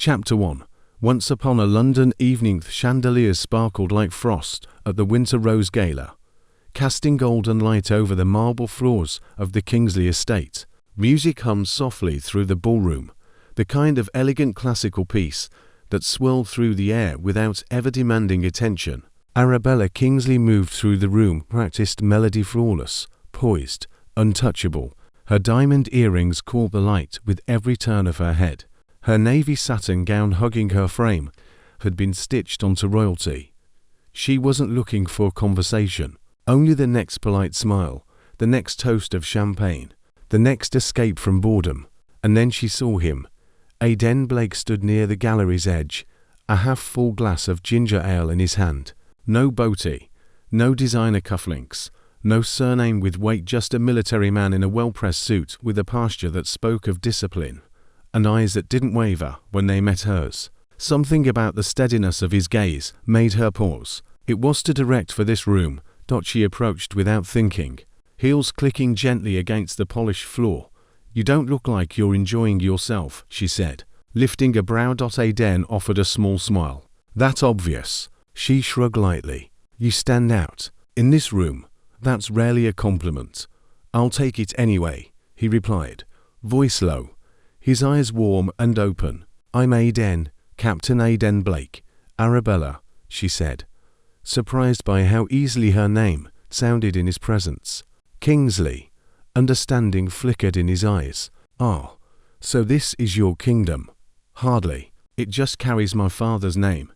Chapter 1. Once upon a London evening, the chandeliers sparkled like frost at the Winter Rose Gala, casting golden light over the marble floors of the Kingsley estate. Music hummed softly through the ballroom, the kind of elegant classical piece that swirled through the air without ever demanding attention. Arabella Kingsley moved through the room, practiced melody flawless, poised, untouchable. Her diamond earrings caught the light with every turn of her head. Her navy satin gown hugging her frame had been stitched onto royalty. She wasn't looking for conversation, only the next polite smile, the next toast of champagne, the next escape from boredom. And then she saw him. Aiden Blake stood near the gallery's edge, a half-full glass of ginger ale in his hand. No boaty, no designer cufflinks, no surname with weight, just a military man in a well-pressed suit with a posture that spoke of discipline, and eyes that didn't waver when they met hers. Something about the steadiness of his gaze made her pause. It was too direct for this room. She approached without thinking, heels clicking gently against the polished floor. "You don't look like you're enjoying yourself," she said, lifting a brow. Aiden offered a small smile. "That's obvious." She shrugged lightly. "You stand out. In this room, that's rarely a compliment." "I'll take it anyway," he replied, voice low, his eyes warm and open. "I'm Aiden, Captain Aiden Blake." "Arabella," she said, surprised by how easily her name sounded in his presence. "Kingsley." Understanding flickered in his eyes. "Ah, so this is your kingdom." "Hardly. It just carries my father's name."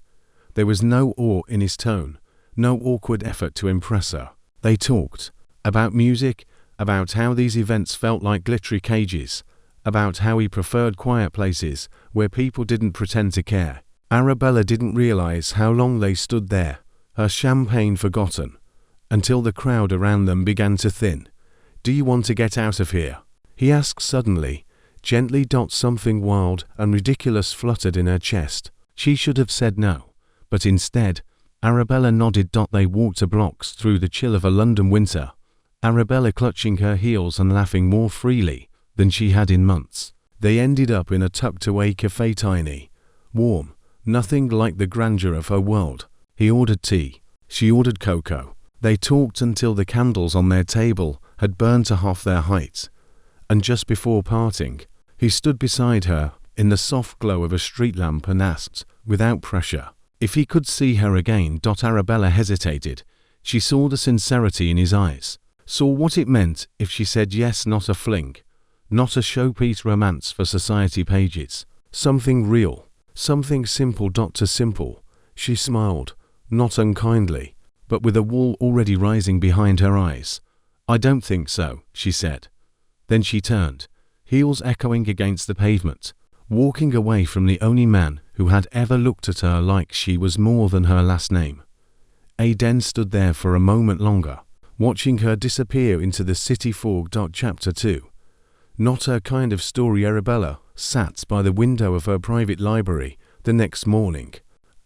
There was no awe in his tone, no awkward effort to impress her. They talked about music, about how these events felt like glittery cages, about how he preferred quiet places where people didn't pretend to care. Arabella didn't realize how long they stood there, her champagne forgotten, until the crowd around them began to thin. "Do you want to get out of here?" he asked suddenly, gently. Something wild and ridiculous fluttered in her chest. She should have said no, but instead, Arabella nodded. They walked to blocks through the chill of a London winter, Arabella clutching her heels and laughing more freely than she had in months. They ended up in a tucked-away cafe, tiny, warm, nothing like the grandeur of her world. He ordered tea. She ordered cocoa. They talked until the candles on their table had burned to half their height, and just before parting, he stood beside her in the soft glow of a street lamp and asked, without pressure, if he could see her again. Arabella hesitated. She saw the sincerity in his eyes, saw what it meant if she said yes. Not a fling, not a showpiece romance for society pages. Something real, something simple. Too simple. She smiled, not unkindly, but with a wall already rising behind her eyes. "I don't think so," she said. Then she turned, heels echoing against the pavement, walking away from the only man who had ever looked at her like she was more than her last name. Aiden stood there for a moment longer, watching her disappear into the city fog. Chapter 2. Not her kind of story. Arabella sat by the window of her private library the next morning,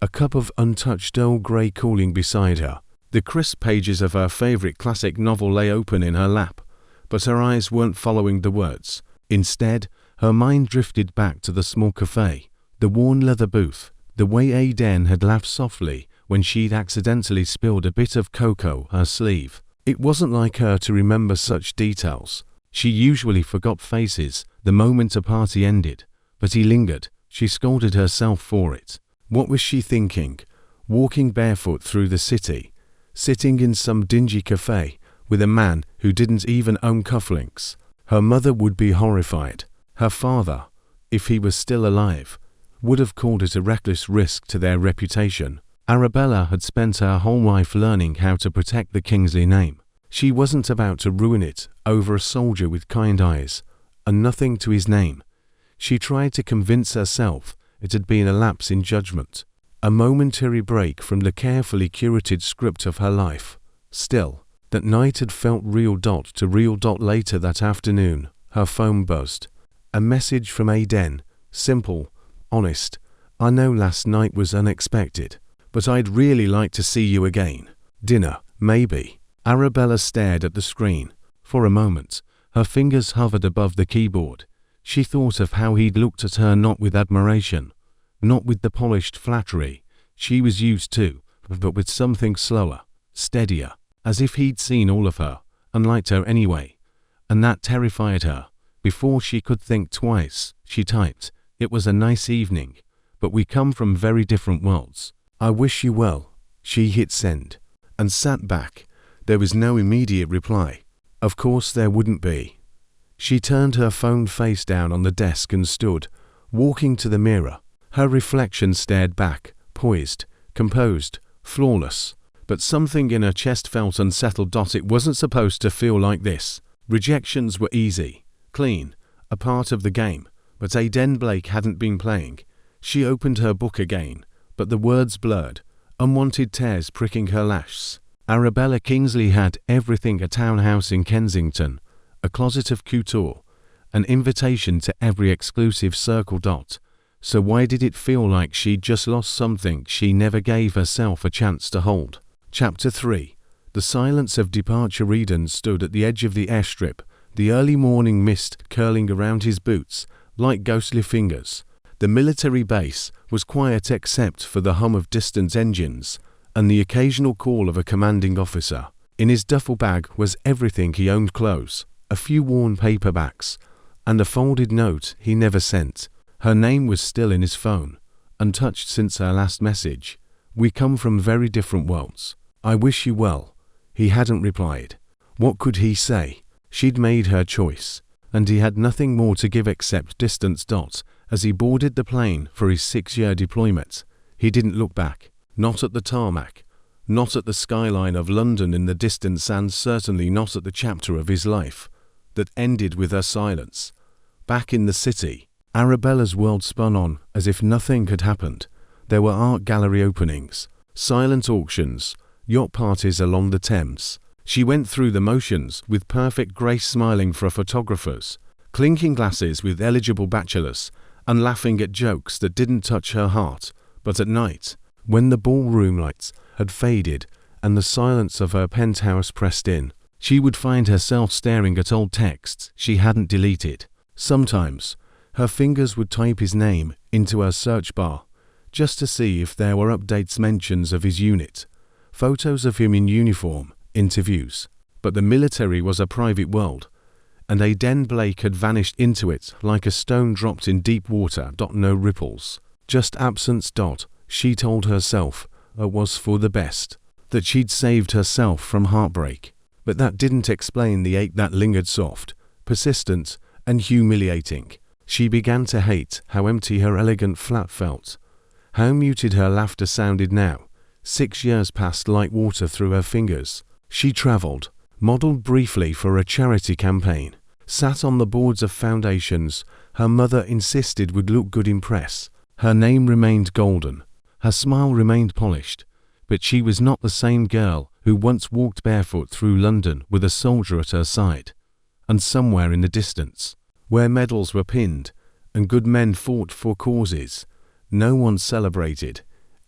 a cup of untouched Earl Grey cooling beside her. The crisp pages of her favorite classic novel lay open in her lap, but her eyes weren't following the words. Instead, her mind drifted back to the small cafe, the worn leather booth, the way Aiden had laughed softly when she'd accidentally spilled a bit of cocoa her sleeve. It wasn't like her to remember such details. She usually forgot faces the moment a party ended, but he lingered. She scolded herself for it. What was she thinking? Walking barefoot through the city, sitting in some dingy cafe with a man who didn't even own cufflinks. Her mother would be horrified. Her father, if he was still alive, would have called it a reckless risk to their reputation. Arabella had spent her whole life learning how to protect the Kingsley name. She wasn't about to ruin it over a soldier with kind eyes and nothing to his name. She tried to convince herself it had been a lapse in judgment, a momentary break from the carefully curated script of her life. Still, that night had felt real. To real. Later that afternoon, her phone buzzed. A message from Aiden, simple, honest. "I know last night was unexpected, but I'd really like to see you again. Dinner, maybe." Arabella stared at the screen. For a moment, her fingers hovered above the keyboard. She thought of how he'd looked at her, not with admiration, not with the polished flattery she was used to, but with something slower, steadier, as if he'd seen all of her, and liked her anyway. And that terrified her. Before she could think twice, she typed, "It was a nice evening, but we come from very different worlds. I wish you well." She hit send, and sat back. There was no immediate reply. Of course there wouldn't be. She turned her phone face down on the desk and stood, walking to the mirror. Her reflection stared back, poised, composed, flawless. But something in her chest felt unsettled. It wasn't supposed to feel like this. Rejections were easy, clean, a part of the game, but Aiden Blake hadn't been playing. She opened her book again, but the words blurred, unwanted tears pricking her lashes. Arabella Kingsley had everything: a townhouse in Kensington, a closet of couture, an invitation to every exclusive circle. So why did it feel like she'd just lost something she never gave herself a chance to hold? Chapter 3. The silence of departure. Eden stood at the edge of the airstrip, the early morning mist curling around his boots like ghostly fingers. The military base was quiet except for the hum of distant engines and the occasional call of a commanding officer. In his duffel bag was everything he owned: clothes, a few worn paperbacks, and a folded note he never sent. Her name was still in his phone, untouched since her last message. "We come from very different worlds. I wish you well." He hadn't replied. What could he say? She'd made her choice, and he had nothing more to give except distance. As he boarded the plane for his 6-year deployment, he didn't look back. Not at the tarmac, not at the skyline of London in the distance, and certainly not at the chapter of his life that ended with her silence. Back in the city, Arabella's world spun on as if nothing had happened. There were art gallery openings, silent auctions, yacht parties along the Thames. She went through the motions with perfect grace, smiling for photographers, clinking glasses with eligible bachelors, and laughing at jokes that didn't touch her heart. But at night, when the ballroom lights had faded and the silence of her penthouse pressed in, she would find herself staring at old texts she hadn't deleted. Sometimes, her fingers would type his name into her search bar, just to see if there were updates, mentions of his unit, photos of him in uniform, interviews. But the military was a private world, and Aiden Blake had vanished into it like a stone dropped in deep water. No ripples, just absence. She told herself it was for the best, that she'd saved herself from heartbreak. But that didn't explain the ache that lingered, soft, persistent, and humiliating. She began to hate how empty her elegant flat felt, how muted her laughter sounded now. 6 years passed like water through her fingers. She traveled, modeled briefly for a charity campaign, sat on the boards of foundations her mother insisted would look good in press. Her name remained golden, her smile remained polished, but she was not the same girl who once walked barefoot through London with a soldier at her side. And somewhere in the distance, where medals were pinned and good men fought for causes no one celebrated,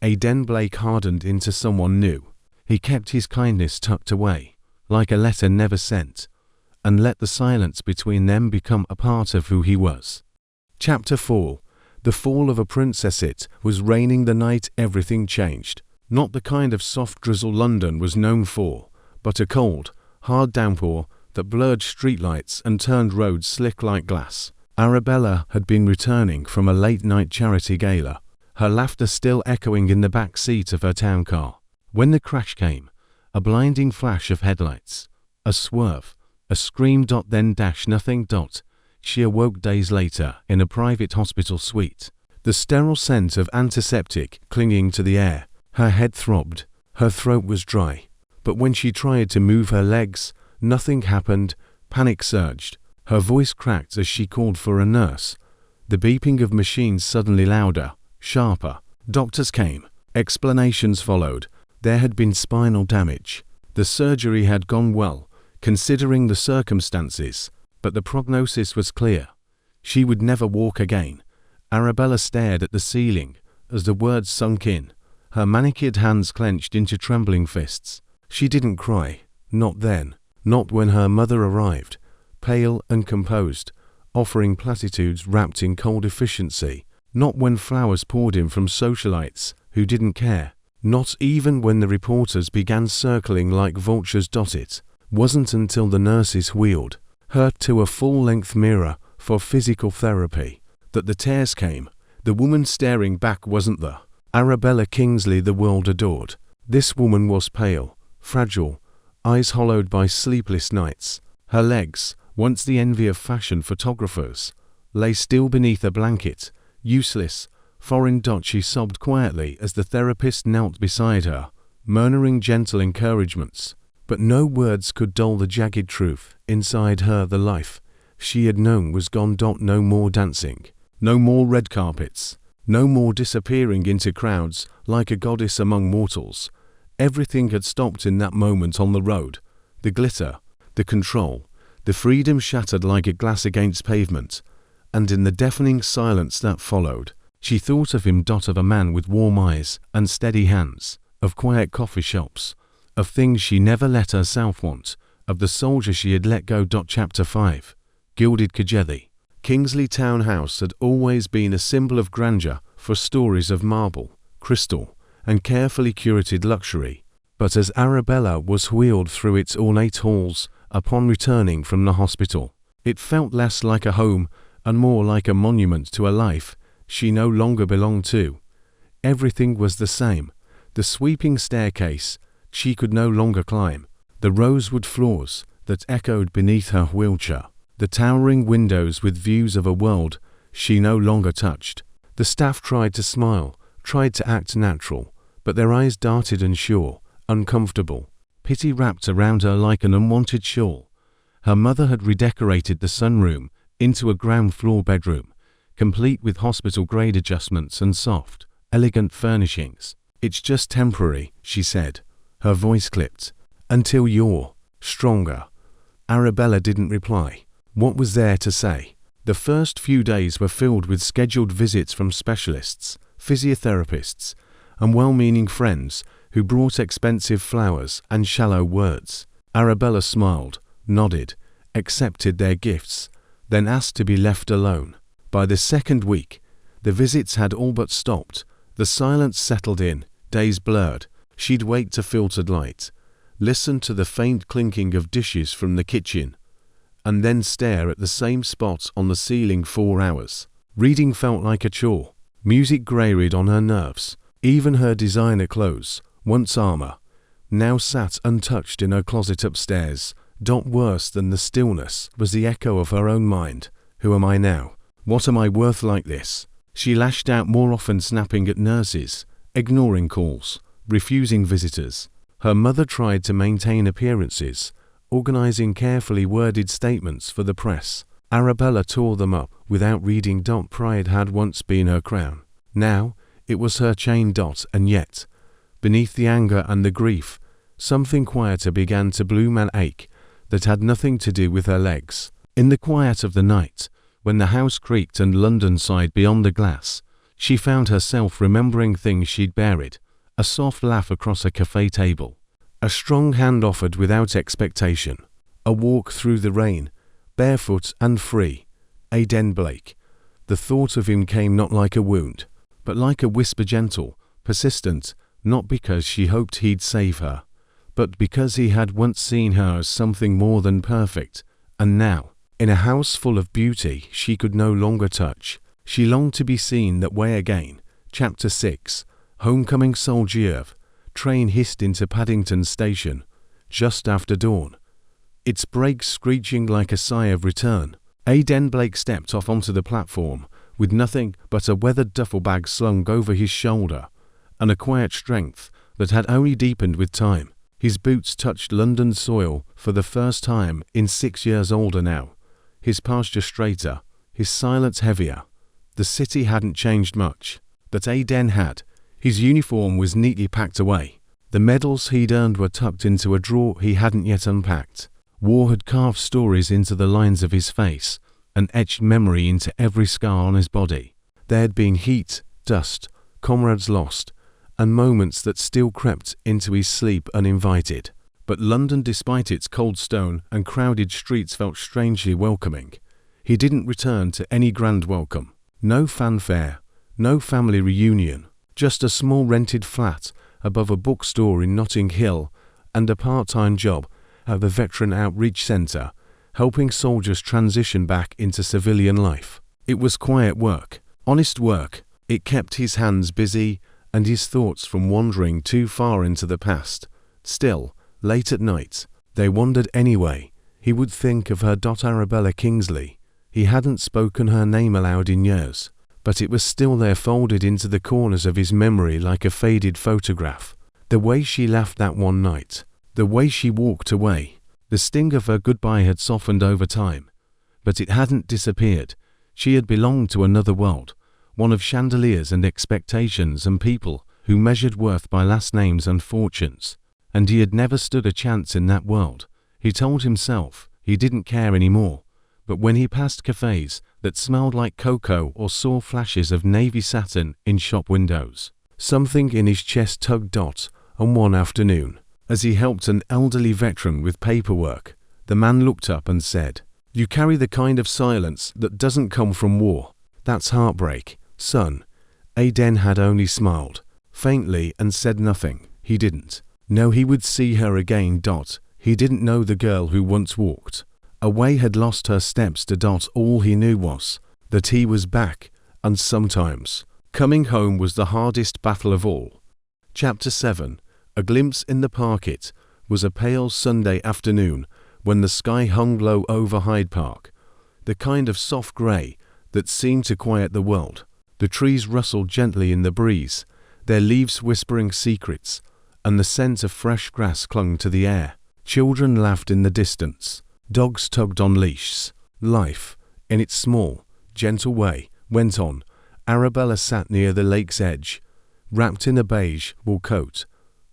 Aiden Blake hardened into someone new. He kept his kindness tucked away, like a letter never sent, and let the silence between them become a part of who he was. Chapter 4. The Fall of a Princess. It was raining the night everything changed. Not the kind of soft drizzle London was known for, but a cold, hard downpour that blurred streetlights and turned roads slick like glass. Arabella had been returning from a late-night charity gala, her laughter still echoing in the back seat of her town car, when the crash came. A blinding flash of headlights, a swerve, a scream. Then nothing. She awoke days later in a private hospital suite, the sterile scent of antiseptic clinging to the air. Her head throbbed, her throat was dry, but when she tried to move her legs, nothing happened. Panic surged. Her voice cracked as she called for a nurse. The beeping of machines suddenly louder, sharper. Doctors came. Explanations followed. There had been spinal damage. The surgery had gone well, considering the circumstances, but the prognosis was clear. She would never walk again. Arabella stared at the ceiling as the words sunk in, her manicured hands clenched into trembling fists. She didn't cry, not then, not when her mother arrived, pale and composed, offering platitudes wrapped in cold efficiency. Not when flowers poured in from socialites who didn't care. Not even when the reporters began circling like vultures. It wasn't until the nurses wheeled her to a full-length mirror for physical therapy that the tears came. The woman staring back wasn't the Arabella Kingsley the world adored. This woman was pale, fragile, eyes hollowed by sleepless nights. Her legs, once the envy of fashion photographers, lay still beneath a blanket, useless, foreign. She sobbed quietly as the therapist knelt beside her, murmuring gentle encouragements. But no words could dull the jagged truth. Inside her the life she had known was gone. No more dancing, no more red carpets, no more disappearing into crowds like a goddess among mortals. Everything had stopped in that moment on the road. The glitter, the control, the freedom shattered like a glass against pavement. And in the deafening silence that followed, she thought of him. Of a man with warm eyes and steady hands, of quiet coffee shops, of things she never let herself want, of the soldier she had let go. Chapter 5. Gilded Kajeli. Kingsley Townhouse had always been a symbol of grandeur for stories of marble, crystal, and carefully curated luxury. But as Arabella was wheeled through its ornate halls upon returning from the hospital, it felt less like a home and more like a monument to a life she no longer belonged to. Everything was the same. The sweeping staircase she could no longer climb, the rosewood floors that echoed beneath her wheelchair, the towering windows with views of a world she no longer touched. The staff tried to smile, tried to act natural, but their eyes darted unsure, uncomfortable. Pity wrapped around her like an unwanted shawl. Her mother had redecorated the sunroom into a ground-floor bedroom, complete with hospital-grade adjustments and soft, elegant furnishings. "It's just temporary," she said, her voice clipped. "Until you're stronger." Arabella didn't reply. What was there to say? The first few days were filled with scheduled visits from specialists, physiotherapists, and well-meaning friends who brought expensive flowers and shallow words. Arabella smiled, nodded, accepted their gifts, then asked to be left alone. By the second week, the visits had all but stopped. The silence settled in, days blurred. She'd wait to filtered light, listen to the faint clinking of dishes from the kitchen, and then stare at the same spot on the ceiling 4 hours. Reading felt like a chore. Music grated on her nerves. Even her designer clothes, once armor, now sat untouched in her closet upstairs. Worse than the stillness was the echo of her own mind. Who am I now? What am I worth like this? She lashed out more often, snapping at nurses, ignoring calls, refusing visitors. Her mother tried to maintain appearances, organizing carefully worded statements for the press. Arabella tore them up without reading. Pride had once been her crown. Now, it was her chain. And yet, beneath the anger and the grief, something quieter began to bloom, an ache that had nothing to do with her legs. In the quiet of the night, when the house creaked and London sighed beyond the glass, she found herself remembering things she'd buried. A soft laugh across a cafe table, a strong hand offered without expectation, a walk through the rain, barefoot and free. Aiden Blake. The thought of him came not like a wound, but like a whisper, gentle, persistent, not because she hoped he'd save her, but because he had once seen her as something more than perfect. And now, in a house full of beauty she could no longer touch, she longed to be seen that way again. Chapter 6. Homecoming. Soldier. Train hissed into Paddington Station just after dawn, its brakes screeching like a sigh of return. Aiden Blake stepped off onto the platform with nothing but a weathered duffel bag slung over his shoulder and a quiet strength that had only deepened with time. His boots touched London soil for the first time in 6 years. Older now, his posture straighter, his silence heavier. The city hadn't changed much, but Aiden had. His uniform was neatly packed away. The medals he'd earned were tucked into a drawer he hadn't yet unpacked. War had carved stories into the lines of his face and etched memory into every scar on his body. There had been heat, dust, comrades lost, and moments that still crept into his sleep uninvited. But London, despite its cold stone and crowded streets, felt strangely welcoming. He didn't return to any grand welcome. No fanfare, No family reunion, just a small rented flat above a bookstore in Notting Hill and a part-time job at the Veteran Outreach Centre, helping soldiers transition back into civilian life. It was quiet work, honest work. It kept his hands busy and his thoughts from wandering too far into the past. Still, late at night, they wandered anyway. He would think of her. Arabella Kingsley. He hadn't spoken her name aloud in years, but it was still there, folded into the corners of his memory like a faded photograph. The way she laughed that one night, the way she walked away. The sting of her goodbye had softened over time, but it hadn't disappeared. She had belonged to another world, one of chandeliers and expectations and people who measured worth by last names and fortunes. And he had never stood a chance in that world. He told himself he didn't care anymore. But when he passed cafes that smelled like cocoa or saw flashes of navy satin in shop windows, something in his chest tugged. On one afternoon, as he helped an elderly veteran with paperwork, the man looked up and said, "You carry the kind of silence that doesn't come from war. That's heartbreak, son." Aiden had only smiled faintly and said nothing. He didn't know he would see her again. He didn't know the girl who once walked away had lost her steps. All he knew was that he was back, and sometimes coming home was the hardest battle of all. Chapter 7. A glimpse in the park. It was a pale Sunday afternoon when the sky hung low over Hyde Park, the kind of soft grey that seemed to quiet the world. The trees rustled gently in the breeze, their leaves whispering secrets, and the scent of fresh grass clung to the air. Children laughed in the distance. Dogs tugged on leashes. Life, in its small, gentle way, went on. Arabella sat near the lake's edge, wrapped in a beige wool coat,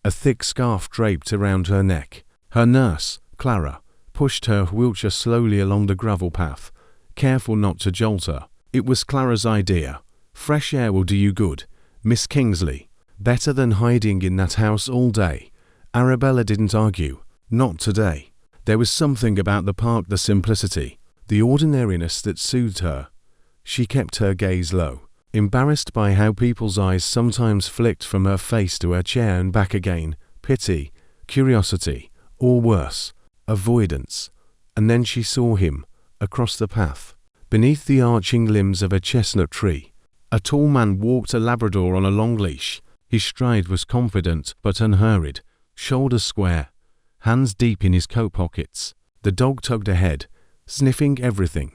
a thick scarf draped around her neck. Her nurse, Clara, pushed her wheelchair slowly along the gravel path, careful not to jolt her. It was Clara's idea. "Fresh air will do you good, Miss Kingsley. Better than hiding in that house all day." Arabella didn't argue. Not today. There was something about the park, the simplicity, the ordinariness that soothed her. She kept her gaze low, embarrassed by how people's eyes sometimes flicked from her face to her chair and back again. Pity, curiosity, or worse, avoidance. And then she saw him, across the path, beneath the arching limbs of a chestnut tree. A tall man walked a Labrador on a long leash. His stride was confident but unhurried, shoulders square, hands deep in his coat pockets. The dog tugged ahead, sniffing everything,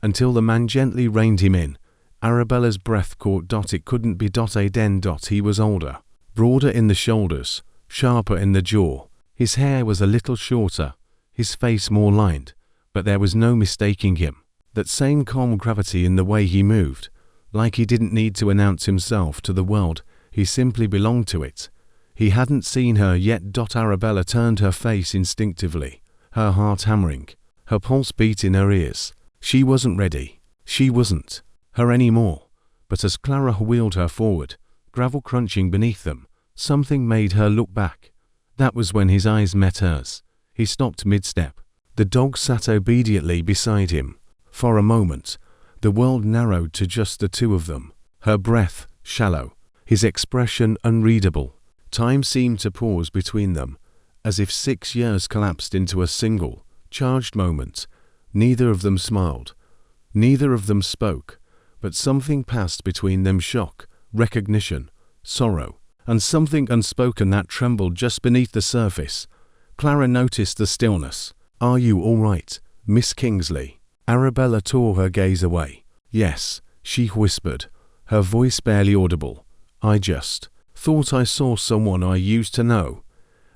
until the man gently reined him in. Arabella's breath caught. It couldn't be Aiden. He was older, broader in the shoulders, sharper in the jaw. His hair was a little shorter, his face more lined, but there was no mistaking him. That same calm gravity in the way he moved, like he didn't need to announce himself to the world, he simply belonged to it. He hadn't seen her yet. Arabella turned her face instinctively, her heart hammering, her pulse beat in her ears. She wasn't ready. She wasn't her anymore. But as Clara wheeled her forward, gravel crunching beneath them, something made her look back. That was when his eyes met hers. He stopped mid-step. The dog sat obediently beside him. For a moment, the world narrowed to just the two of them. Her breath shallow, his expression unreadable. Time seemed to pause between them, as if 6 years collapsed into a single, charged moment. Neither of them smiled. Neither of them spoke. But something passed between them, shock, recognition, sorrow, and something unspoken that trembled just beneath the surface. Clara noticed the stillness. "Are you all right, Miss Kingsley?" Arabella tore her gaze away. "Yes," she whispered, her voice barely audible. "I just thought I saw someone I used to know."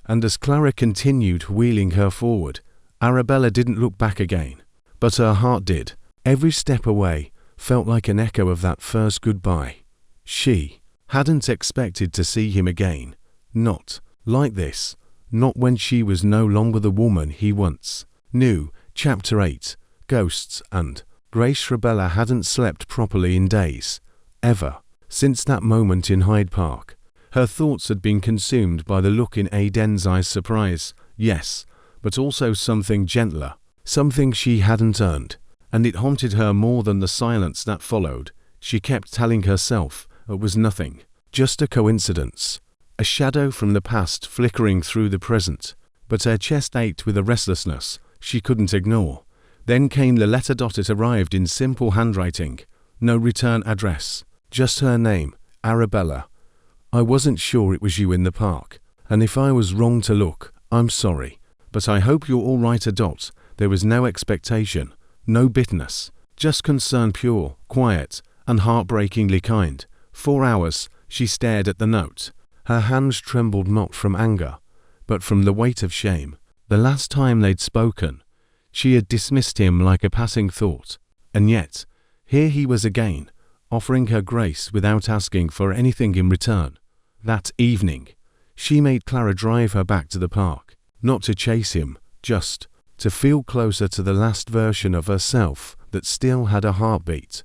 And as Clara continued wheeling her forward, Arabella didn't look back again. But her heart did. Every step away felt like an echo of that first goodbye. She hadn't expected to see him again. Not like this. Not when she was no longer the woman he once knew. Chapter 8. Ghosts and Grace. Arabella hadn't slept properly in days. Ever. Since that moment in Hyde Park. Her thoughts had been consumed by the look in Aiden's eyes. Surprise, yes, but also something gentler. Something she hadn't earned. And it haunted her more than the silence that followed. She kept telling herself It was nothing. Just a coincidence. A shadow from the past flickering through the present. But her chest ached with a restlessness she couldn't ignore. Then came the letter. It arrived in simple handwriting. No return address. Just her name, Arabella. I wasn't sure it was you in the park. And if I was wrong to look, I'm sorry. But I hope you're all right. There was no expectation, no bitterness. Just concern, pure, quiet, and heartbreakingly kind. 4 hours, she stared at the note. Her hands trembled not from anger, but from the weight of shame. The last time they'd spoken, she had dismissed him like a passing thought. And yet, here he was again, offering her grace without asking for anything in return. That evening, she made Clara drive her back to the park, not to chase him, just to feel closer to the last version of herself that still had a heartbeat.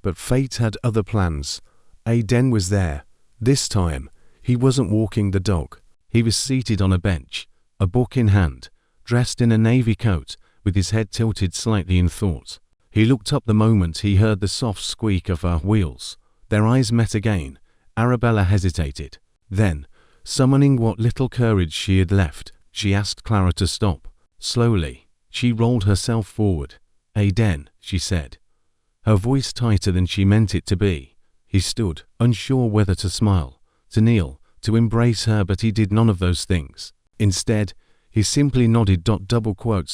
But fate had other plans. Aiden was there. This time, he wasn't walking the dog. He was seated on a bench, a book in hand, dressed in a navy coat, with his head tilted slightly in thought. He looked up the moment he heard the soft squeak of her wheels. Their eyes met again. Arabella hesitated. Then, summoning what little courage she had left, she asked Clara to stop. Slowly, she rolled herself forward. Aiden, she said, her voice tighter than she meant it to be. He stood, unsure whether to smile, to kneel, to embrace her, but he did none of those things. Instead, he simply nodded.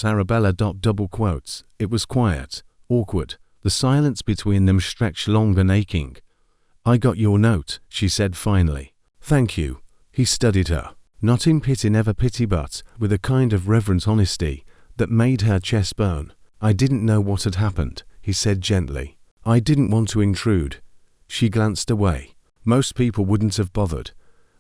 Arabella. It was quiet, awkward. The silence between them stretched long and aching. I got your note, she said finally. Thank you. He studied her, not in pity, never pity, but with a kind of reverent honesty that made her chest burn. I didn't know what had happened, he said gently. I didn't want to intrude. She glanced away. Most people wouldn't have bothered.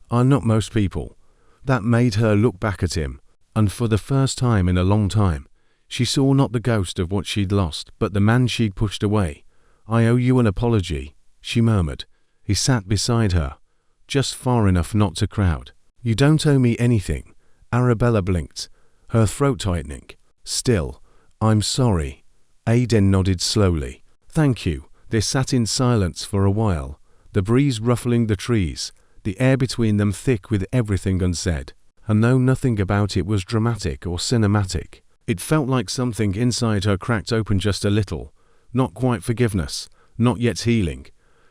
I'm not most people. That made her look back at him, and for the first time in a long time, she saw not the ghost of what she'd lost, but the man she'd pushed away. I owe you an apology, she murmured. He sat beside her, just far enough not to crowd. You don't owe me anything. Arabella blinked, her throat tightening. Still, I'm sorry. Aiden nodded slowly. Thank you. They sat in silence for a while, the breeze ruffling the trees, the air between them thick with everything unsaid. And though nothing about it was dramatic or cinematic, it felt like something inside her cracked open just a little. Not quite forgiveness, not yet healing,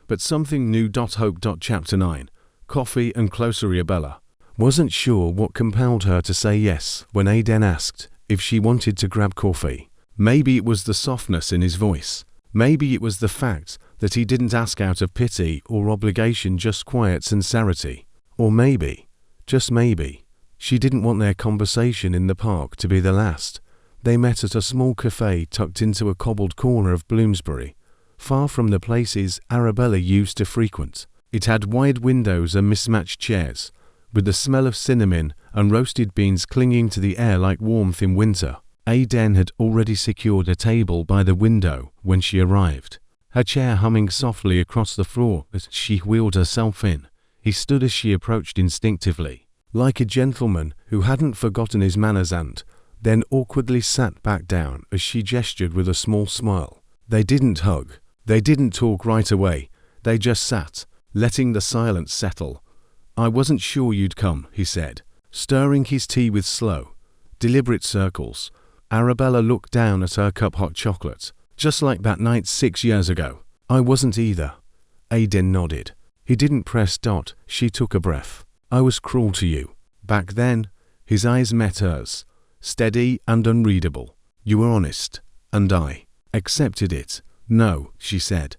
but something new. Hope. Chapter 9. Coffee and closer. Arabella wasn't sure what compelled her to say yes when Aiden asked if she wanted to grab coffee. Maybe it was the softness in his voice. Maybe it was the fact that he didn't ask out of pity or obligation, just quiet sincerity. Or maybe, just maybe, she didn't want their conversation in the park to be the last. They met at a small cafe tucked into a cobbled corner of Bloomsbury, far from the places Arabella used to frequent. It had wide windows and mismatched chairs, with the smell of cinnamon and roasted beans clinging to the air like warmth in winter. Aiden had already secured a table by the window when she arrived, her chair humming softly across the floor as she wheeled herself in. He stood as she approached instinctively, like a gentleman who hadn't forgotten his manners, and then awkwardly sat back down as she gestured with a small smile. They didn't hug. They didn't talk right away. They just sat, letting the silence settle. I wasn't sure you'd come, he said, stirring his tea with slow, deliberate circles. Arabella looked down at her cup. Hot chocolate, just like that night 6 years ago. I wasn't either. Aiden nodded. He didn't press. She took a breath. I was cruel to you. Back then, his eyes met hers, steady and unreadable. You were honest, and I accepted it. No, she said,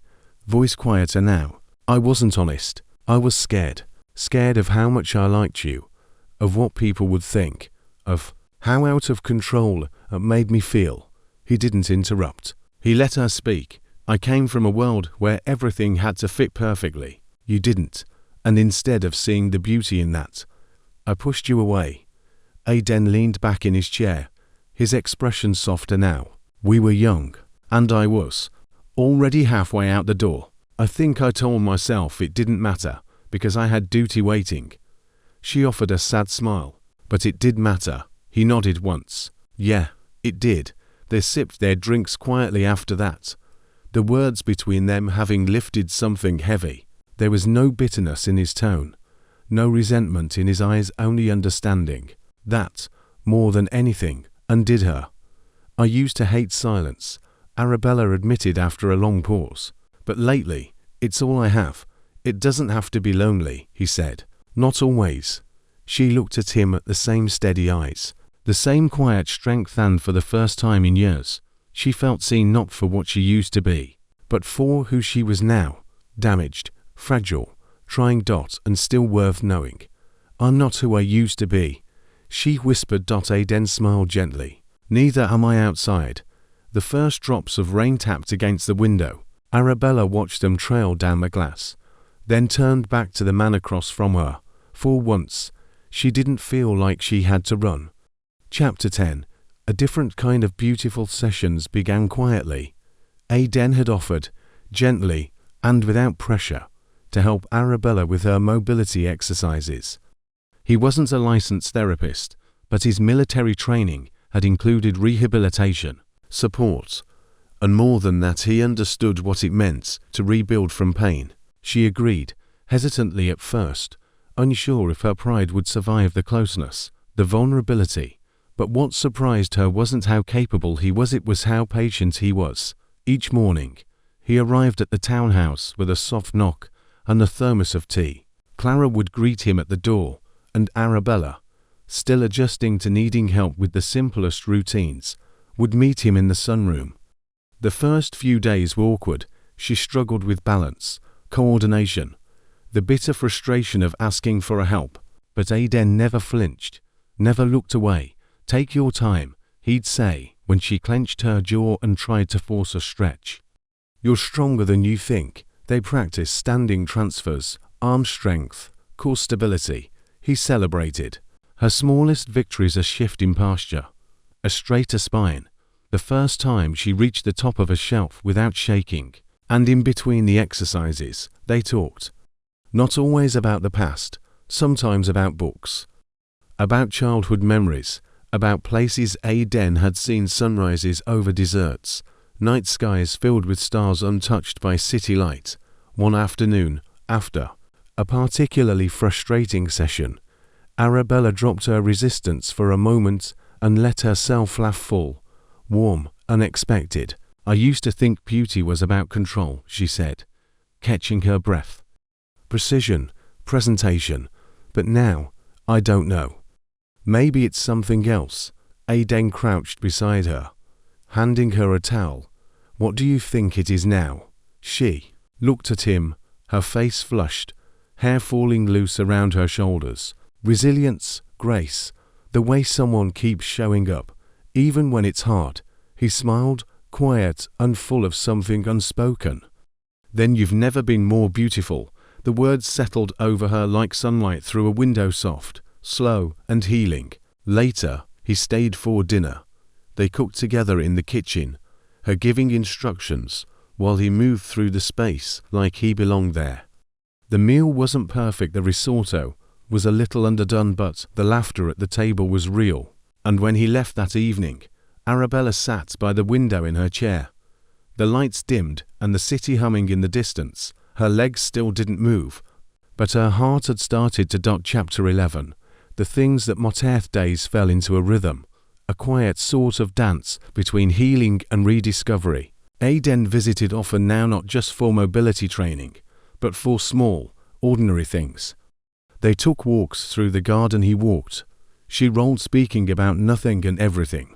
voice quieter now. I wasn't honest. I was scared. Scared of how much I liked you, of what people would think, of how out of control it made me feel. He didn't interrupt. He let her speak. I came from a world where everything had to fit perfectly. You didn't, and instead of seeing the beauty in that, I pushed you away. Aiden leaned back in his chair, his expression softer now. We were young, and I was already halfway out the door. I think I told myself it didn't matter, because I had duty waiting. She offered a sad smile. But it did matter. He nodded once. Yeah, it did. They sipped their drinks quietly after that, the words between them having lifted something heavy. There was no bitterness in his tone, no resentment in his eyes, only understanding. That, more than anything, undid her. "I used to hate silence," Arabella admitted after a long pause. "But lately, it's all I have. It doesn't have to be lonely," he said. "Not always." She looked at him at the same steady eyes, the same quiet strength, and for the first time in years, she felt seen, not for what she used to be, but for who she was now, damaged, fragile, trying, and still worth knowing. "I'm not who I used to be," she whispered. Aiden smiled gently. "Neither am I outside." The first drops of rain tapped against the window. Arabella watched them trail down the glass, then turned back to the man across from her. For once, she didn't feel like she had to run. Chapter 10. A different kind of beautiful sessions began quietly. Aiden had offered, gently and without pressure, to help Arabella with her mobility exercises. He wasn't a licensed therapist, but his military training had included rehabilitation, support, and more than that, he understood what it meant to rebuild from pain. She agreed, hesitantly at first, unsure if her pride would survive the closeness, the vulnerability. But what surprised her wasn't how capable he was, it was how patient he was. Each morning, he arrived at the townhouse with a soft knock and a thermos of tea. Clara would greet him at the door, and Arabella, still adjusting to needing help with the simplest routines, would meet him in the sunroom. The first few days were awkward. She struggled with balance, coordination, the bitter frustration of asking for a help. But Aiden never flinched, never looked away. "Take your time," he'd say when she clenched her jaw and tried to force a stretch. "You're stronger than you think." They practiced standing transfers, arm strength, core stability. He celebrated her smallest victories, a shift in posture, a straighter spine, the first time she reached the top of a shelf without shaking. And in between the exercises, they talked. Not always about the past, sometimes about books, about childhood memories, about places Aiden had seen, sunrises over deserts, night skies filled with stars untouched by city light. One afternoon, after a particularly frustrating session, Arabella dropped her resistance for a moment and let herself laugh full, warm, unexpected. "I used to think beauty was about control," she said, catching her breath. "Precision, presentation. But now, I don't know. Maybe it's something else." Aiden crouched beside her, handing her a towel. "What do you think it is now?" She looked at him, her face flushed, hair falling loose around her shoulders. Resilience, grace, the way someone keeps showing up, even when it's hard. He smiled, quiet and full of something unspoken. "Then you've never been more beautiful." The words settled over her like sunlight through a window, soft, slow and healing. Later, he stayed for dinner. They cooked together in the kitchen, her giving instructions, while he moved through the space like he belonged there. The meal wasn't perfect, the risotto was a little underdone, but the laughter at the table was real. And when he left that evening, Arabella sat by the window in her chair. The lights dimmed and the city humming in the distance. Her legs still didn't move, but her heart had started to. Chapter 11. The things that Moteath days fell into a rhythm, a quiet sort of dance between healing and rediscovery. Aiden visited often now, not just for mobility training, but for small, ordinary things. They took walks through the garden. He walked. She rolled, speaking about nothing and everything.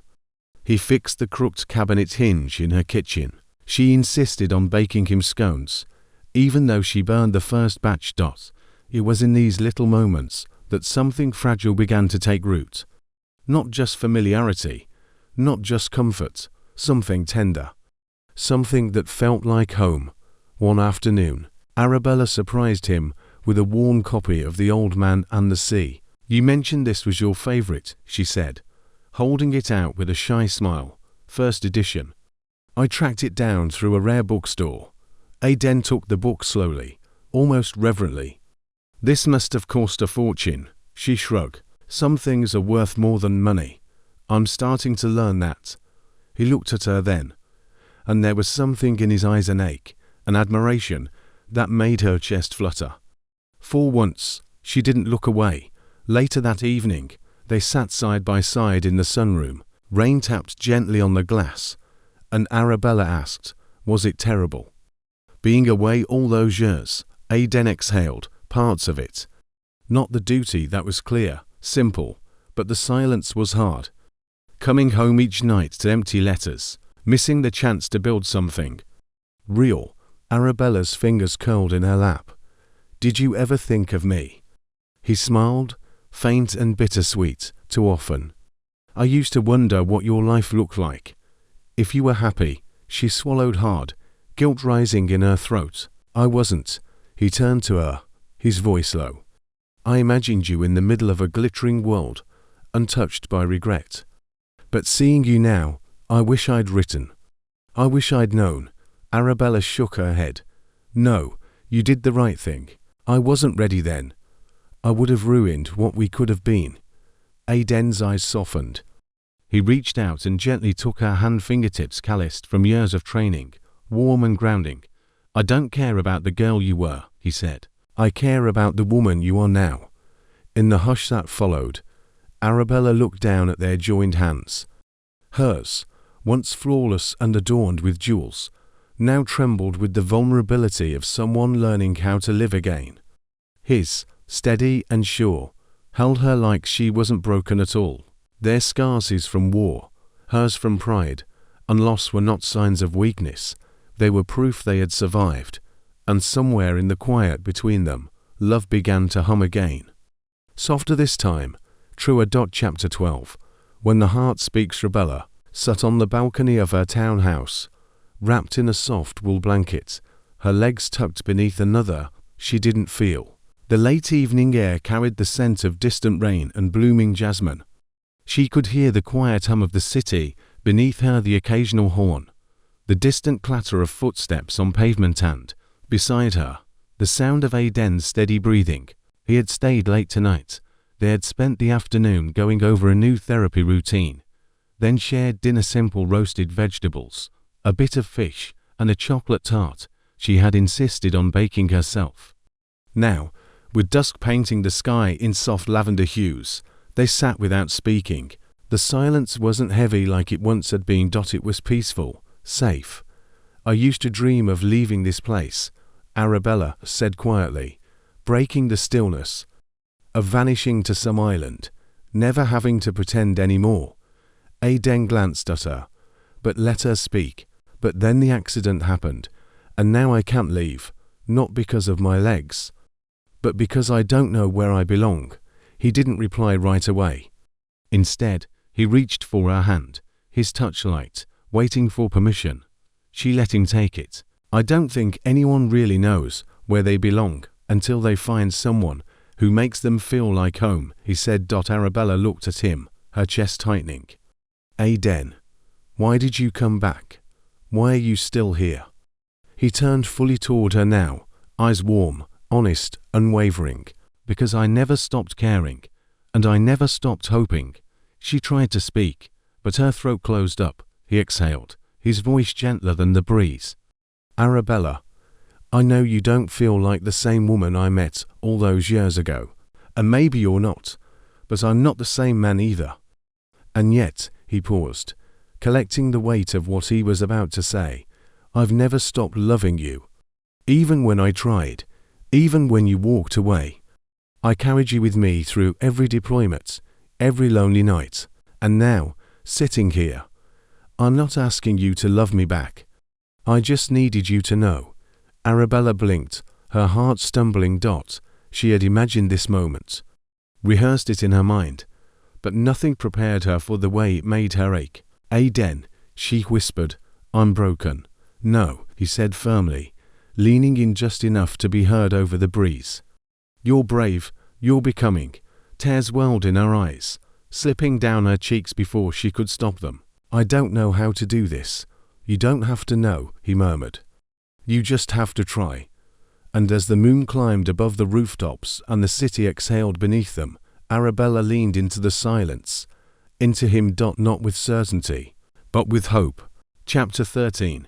He fixed the crooked cabinet hinge in her kitchen. She insisted on baking him scones, even though she burned the first batch. It was in these little moments that something fragile began to take root. Not just familiarity, not just comfort, something tender. Something that felt like home. One afternoon, Arabella surprised him with a warm copy of The Old Man and the Sea. "You mentioned this was your favorite," she said, holding it out with a shy smile. "First edition." "I tracked it down through a rare bookstore." Aiden took the book slowly, almost reverently. "This must have cost a fortune." She shrugged. "Some things are worth more than money. I'm starting to learn that." He looked at her then, and there was something in his eyes, an ache, an admiration, that made her chest flutter. For once, she didn't look away. Later that evening, they sat side by side in the sunroom. Rain tapped gently on the glass, and Arabella asked, "Was it terrible?" Being away all those years, Aiden exhaled, parts of it. Not the duty, that was clear, simple, but the silence was hard. Coming home each night to empty letters, missing the chance to build something real. Arabella's fingers curled in her lap. "Did you ever think of me?" He smiled, faint and bittersweet, too often. "I used to wonder what your life looked like. If you were happy." She swallowed hard, guilt rising in her throat. "I wasn't." He turned to her, his voice low. "I imagined you in the middle of a glittering world, untouched by regret. But seeing you now, I wish I'd written. I wish I'd known." Arabella shook her head. "No, you did the right thing. I wasn't ready then. I would have ruined what we could have been." Aiden's eyes softened. He reached out and gently took her hand, fingertips calloused from years of training, warm and grounding. "I don't care about the girl you were," he said. "I care about the woman you are now." In the hush that followed, Arabella looked down at their joined hands. Hers, once flawless and adorned with jewels, now trembled with the vulnerability of someone learning how to live again. His, steady and sure, held her like she wasn't broken at all. Their scars, his from war, hers from pride, and loss, were not signs of weakness. They were proof they had survived, and somewhere in the quiet between them, love began to hum again. Softer this time, truer. Chapter 12. When the heart speaks. Arabella sat on the balcony of her townhouse, wrapped in a soft wool blanket, her legs tucked beneath another she didn't feel. The late evening air carried the scent of distant rain and blooming jasmine. She could hear the quiet hum of the city beneath her, the occasional horn, the distant clatter of footsteps on pavement, and, beside her, the sound of Aiden's steady breathing. He had stayed late tonight. They had spent the afternoon going over a new therapy routine, then shared dinner: simple roasted vegetables, a bit of fish, and a chocolate tart she had insisted on baking herself. Now, with dusk painting the sky in soft lavender hues, they sat without speaking. The silence wasn't heavy like it once had been. It was peaceful, safe. "I used to dream of leaving this place," Arabella said quietly, breaking the stillness, "of vanishing to some island, never having to pretend anymore." Aiden glanced at her, but let her speak. "But then the accident happened, and now I can't leave, not because of my legs, but because I don't know where I belong." He didn't reply right away. Instead, he reached for her hand, his touch light, waiting for permission. She let him take it. "I don't think anyone really knows where they belong until they find someone who makes them feel like home," he said. Arabella looked at him, her chest tightening. "Aiden, why did you come back? Why are you still here?" He turned fully toward her now, eyes warm, honest, unwavering. "Because I never stopped caring, and I never stopped hoping." She tried to speak, but her throat closed up. He exhaled, his voice gentler than the breeze. "Arabella, I know you don't feel like the same woman I met all those years ago, and maybe you're not, but I'm not the same man either. And yet," he paused, collecting the weight of what he was about to say, "I've never stopped loving you. Even when I tried, even when you walked away. I carried you with me through every deployment, every lonely night, and now, sitting here, I'm not asking you to love me back. I just needed you to know." Arabella blinked, her heart stumbling. She had imagined this moment, rehearsed it in her mind, but nothing prepared her for the way it made her ache. "Aiden," she whispered, "I'm broken." "No," he said firmly, leaning in just enough to be heard over the breeze. "You're brave, you're becoming." Tears welled in her eyes, slipping down her cheeks before she could stop them. "I don't know how to do this." "You don't have to know," he murmured. "You just have to try." And as the moon climbed above the rooftops and the city exhaled beneath them, Arabella leaned into the silence, into him. Not with certainty, but with hope. Chapter 13.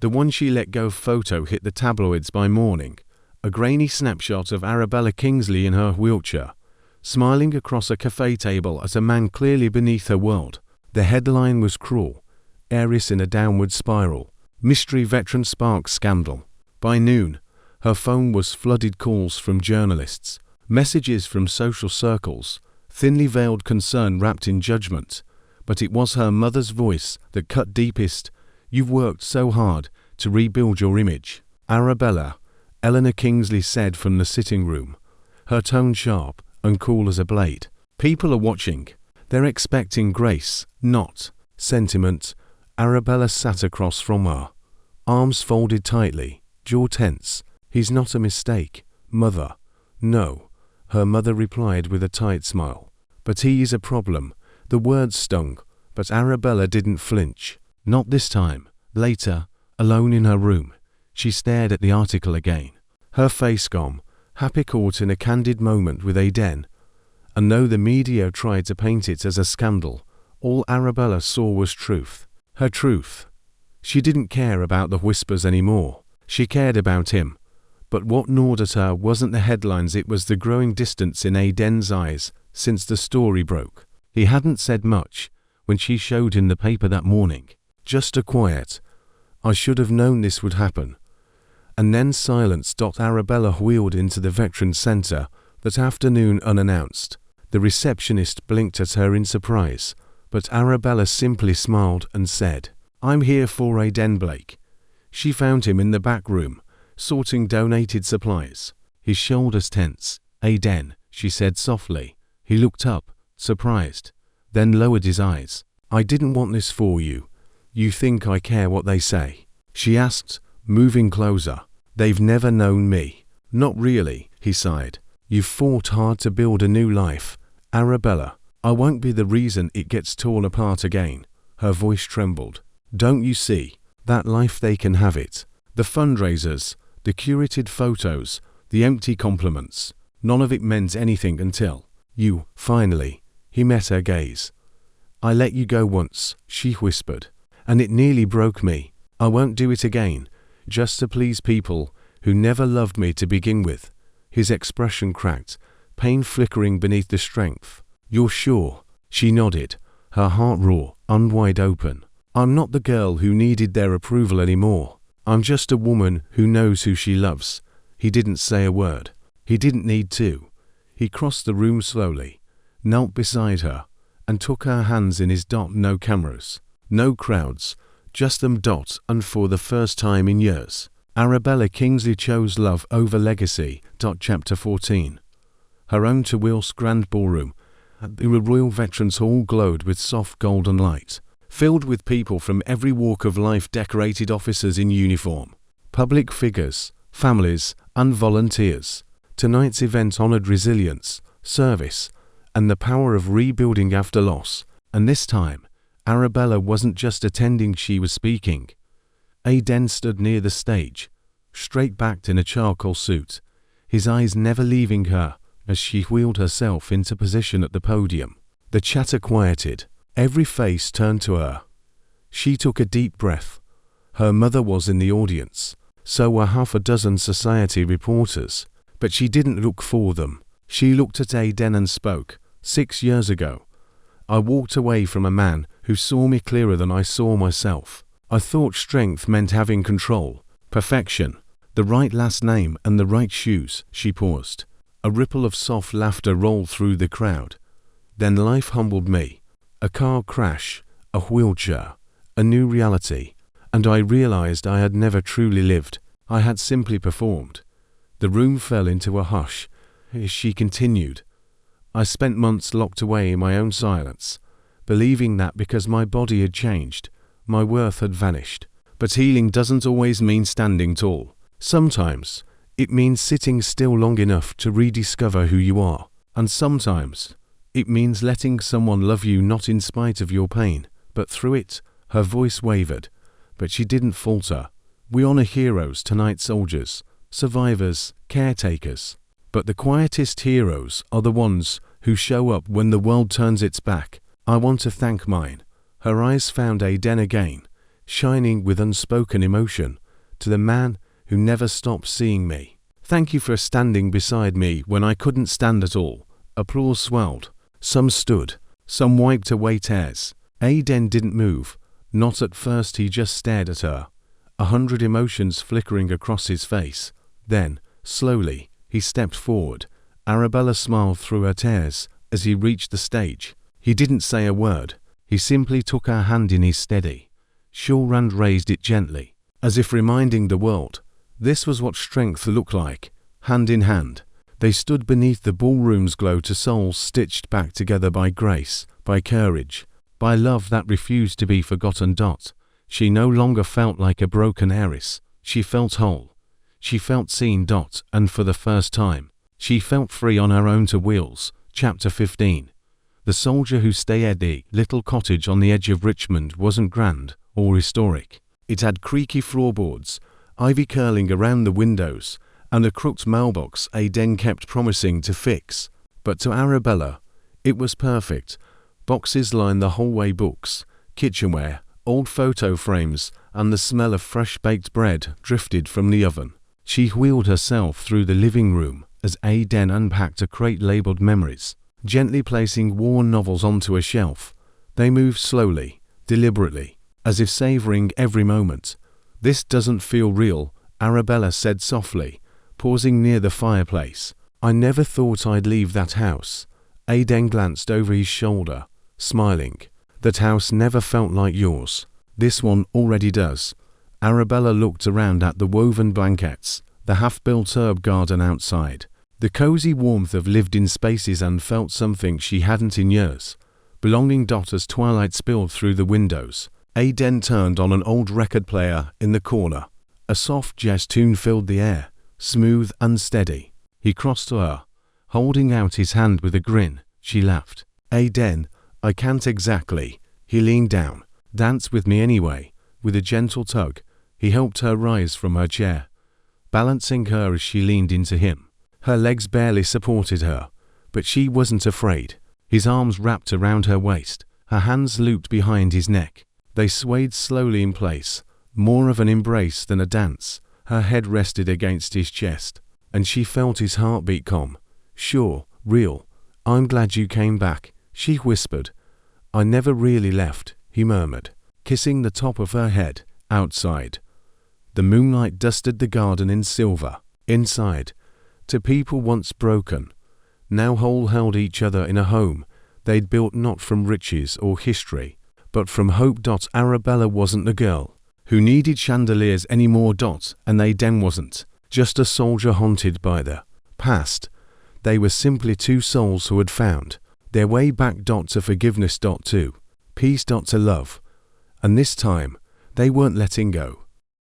The one she let go photo hit the tabloids by morning, a grainy snapshot of Arabella Kingsley in her wheelchair, smiling across a cafe table at a man clearly beneath her world. The headline was cruel, heiress in a downward spiral, mystery veteran sparks scandal. By noon, her phone was flooded calls from journalists, messages from social circles, thinly veiled concern wrapped in judgment. But it was her mother's voice that cut deepest. "You've worked so hard to rebuild your image, Arabella," Eleanor Kingsley said from the sitting room, her tone sharp and cool as a blade. "People are watching. They're expecting grace, not sentiment." Arabella sat across from her, arms folded tightly, jaw tense. "He's not a mistake, Mother." "No," her mother replied with a tight smile. "But he is a problem." The words stung, but Arabella didn't flinch. Not this time. Later, alone in her room, she stared at the article again, her face calm, happy, caught in a candid moment with Aiden. And though the media tried to paint it as a scandal, all Arabella saw was truth. Her truth. She didn't care about the whispers anymore. She cared about him. But what gnawed at her wasn't the headlines, it was the growing distance in Aiden's eyes since the story broke. He hadn't said much when she showed him the paper that morning. Just a quiet, "I should have known this would happen." And then silence. Arabella wheeled into the Veterans Center that afternoon unannounced. The receptionist blinked at her in surprise, but Arabella simply smiled and said, "I'm here for Aiden Blake." She found him in the back room, sorting donated supplies, his shoulders tense. "Aiden," she said softly. He looked up, surprised, then lowered his eyes. "I didn't want this for you. You think I care what they say?" she asked, moving closer. "They've never known me." "Not really," he sighed. "You've fought hard to build a new life, Arabella. I won't be the reason it gets torn apart again." Her voice trembled. "Don't you see? That life, they can have it. The fundraisers, the curated photos, the empty compliments. None of it meant anything until you, finally." He met her gaze. "I let you go once," she whispered, "and it nearly broke me. I won't do it again, just to please people who never loved me to begin with." His expression cracked, pain flickering beneath the strength. "You're sure?" She nodded, her heart raw, wide open. "I'm not the girl who needed their approval anymore. I'm just a woman who knows who she loves." He didn't say a word. He didn't need to. He crossed the room slowly, knelt beside her, and took her hands in his. No cameras, no crowds, just them. And for the first time in years, Arabella Kingsley chose love over legacy. Chapter 14. Her own two-wheels grand ballroom at the Royal Veterans Hall glowed with soft golden light, filled with people from every walk of life, decorated officers in uniform, public figures, families, and volunteers. Tonight's event honored resilience, service, and the power of rebuilding after loss. And this time, Arabella wasn't just attending, she was speaking. Aiden stood near the stage, straight-backed in a charcoal suit, his eyes never leaving her as she wheeled herself into position at the podium. The chatter quieted. Every face turned to her. She took a deep breath. Her mother was in the audience, so were half a dozen society reporters, but she didn't look for them. She looked at Aiden and spoke. 6 years ago, I walked away from a man who saw me clearer than I saw myself. I thought strength meant having control, perfection, the right last name and the right shoes." She paused. A ripple of soft laughter rolled through the crowd. "Then life humbled me. A car crash, a wheelchair, a new reality, and I realized I had never truly lived. I had simply performed." The room fell into a hush. She continued, "I spent months locked away in my own silence, believing that because my body had changed, my worth had vanished. But healing doesn't always mean standing tall. Sometimes it means sitting still long enough to rediscover who you are. And sometimes it means letting someone love you not in spite of your pain, but through it." Her voice wavered, but she didn't falter. "We honor heroes tonight, soldiers, survivors, caretakers. But the quietest heroes are the ones who show up when the world turns its back. I want to thank mine." Her eyes found Aiden again. shining with unspoken emotion, to the man who never stopped seeing me. Thank you for standing beside me when I couldn't stand at all. Applause swelled. Some stood. Some wiped away tears. Aiden didn't move. Not at first. He just stared at her. 100 emotions flickering across his face. Then, slowly, he stepped forward. Arabella smiled through her tears as he reached the stage. He didn't say a word. He simply took her hand in his steady, sure, and raised it gently, as if reminding the world. This was what strength looked like. Hand in hand, they stood beneath the ballroom's glow, to souls stitched back together by grace, by courage, by love that refused to be forgotten. She no longer felt like a broken heiress. She felt whole. She felt seen. And for the first time, she felt free on her own. To wheels. Chapter 15. The soldier who stayed at the little cottage on the edge of Richmond wasn't grand or historic. It had creaky floorboards, ivy curling around the windows, and a crooked mailbox Aiden kept promising to fix. But to Arabella, it was perfect. Boxes lined the hallway, books, kitchenware, old photo frames, and the smell of fresh-baked bread drifted from the oven. She wheeled herself through the living room as Aiden unpacked a crate labeled memories, gently placing worn novels onto a shelf. They moved slowly, deliberately, as if savoring every moment. "This doesn't feel real," Arabella said softly, pausing near the fireplace. "I never thought I'd leave that house." Aiden glanced over his shoulder, smiling. "That house never felt like yours. This one already does." Arabella looked around at the woven blankets, the half-built herb garden outside, the cozy warmth of lived-in spaces, and felt something she hadn't in years. Belonging. As twilight spilled through the windows, Aiden turned on an old record player in the corner. A soft jazz tune filled the air, smooth and steady. He crossed to her, holding out his hand with a grin. She laughed. "Aiden, I can't exactly." He leaned down. "Dance with me anyway." With a gentle tug, he helped her rise from her chair, balancing her as she leaned into him. Her legs barely supported her, but she wasn't afraid. His arms wrapped around her waist, her hands looped behind his neck. They swayed slowly in place, more of an embrace than a dance. Her head rested against his chest, and she felt his heartbeat calm. "Sure, real. I'm glad you came back," she whispered. "I never really left," he murmured, kissing the top of her head. Outside, the moonlight dusted the garden in silver. Inside, two people once broken, now whole, held each other in a home they'd built not from riches or history, but from hope. Arabella wasn't the girl who needed chandeliers anymore. And Aiden wasn't just a soldier haunted by the past. They were simply two souls who had found their way back. To forgiveness. To peace. To love. And this time, they weren't letting go.